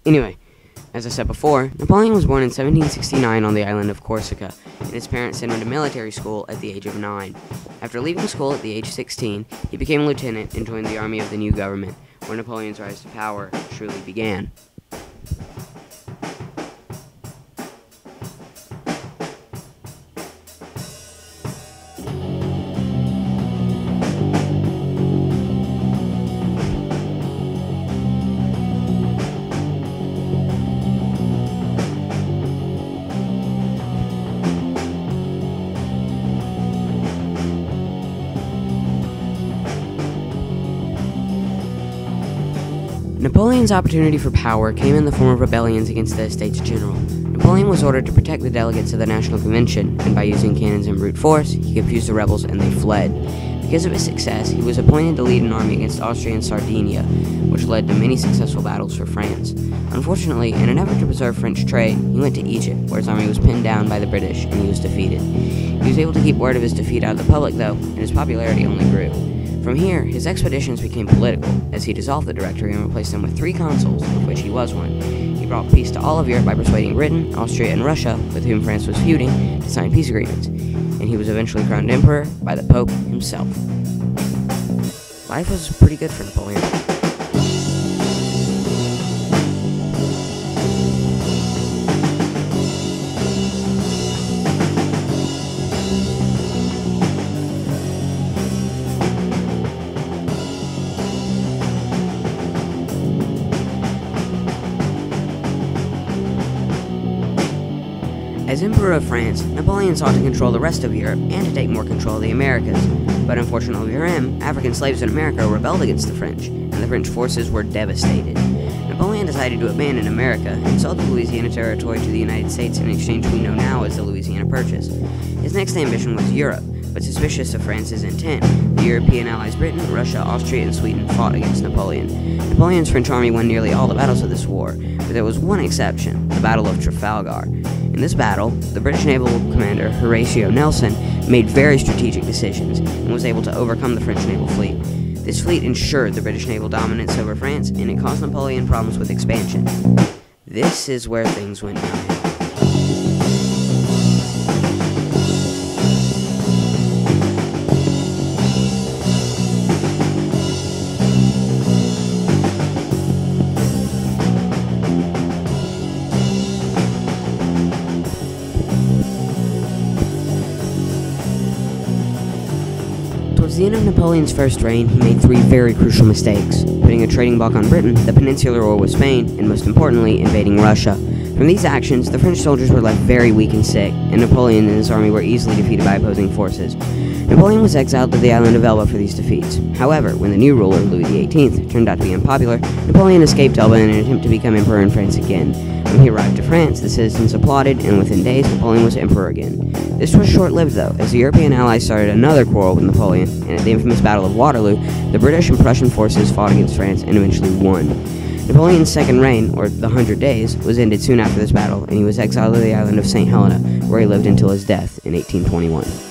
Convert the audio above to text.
Anyway, as I said before, Napoleon was born in 1769 on the island of Corsica, and his parents sent him to military school at the age of 9. After leaving school at the age of 16, he became a lieutenant and joined the army of the new government, where Napoleon's rise to power truly began. Napoleon's opportunity for power came in the form of rebellions against the Estates General. Napoleon was ordered to protect the delegates of the National Convention, and by using cannons and brute force, he confused the rebels and they fled. Because of his success, he was appointed to lead an army against Austria and Sardinia, which led to many successful battles for France. Unfortunately, in an effort to preserve French trade, he went to Egypt, where his army was pinned down by the British, and he was defeated. He was able to keep word of his defeat out of the public, though, and his popularity only grew. From here, his expeditions became political, as he dissolved the Directory and replaced them with 3 consuls, of which he was one. He brought peace to all of Europe by persuading Britain, Austria, and Russia, with whom France was feuding, to sign peace agreements, and he was eventually crowned emperor by the Pope himself. Life was pretty good for Napoleon. As Emperor of France, Napoleon sought to control the rest of Europe and to take more control of the Americas. But unfortunately for him, African slaves in America rebelled against the French, and the French forces were devastated. Napoleon decided to abandon America and sold the Louisiana Territory to the United States in exchange for what we know now as the Louisiana Purchase. His next ambition was Europe, but suspicious of France's intent, the European allies Britain, Russia, Austria, and Sweden fought against Napoleon. Napoleon's French army won nearly all the battles of this war, but there was one exception, the Battle of Trafalgar. In this battle, the British naval commander Horatio Nelson made very strategic decisions and was able to overcome the French naval fleet. This fleet ensured the British naval dominance over France, and it caused Napoleon problems with expansion. This is where things went downhill. Towards the end of Napoleon's first reign, he made 3 very crucial mistakes: putting a trading bloc on Britain, the Peninsular War with Spain, and most importantly, invading Russia. From these actions, the French soldiers were left very weak and sick, and Napoleon and his army were easily defeated by opposing forces. Napoleon was exiled to the island of Elba for these defeats. However, when the new ruler, Louis XVIII, turned out to be unpopular, Napoleon escaped Elba in an attempt to become emperor in France again. When he arrived to France, the citizens applauded, and within days, Napoleon was emperor again. This was short-lived, though, as the European allies started another quarrel with Napoleon, and at the infamous Battle of Waterloo, the British and Prussian forces fought against France and eventually won. Napoleon's second reign, or the 100 Days, was ended soon after this battle, and he was exiled to the island of St. Helena, where he lived until his death in 1821.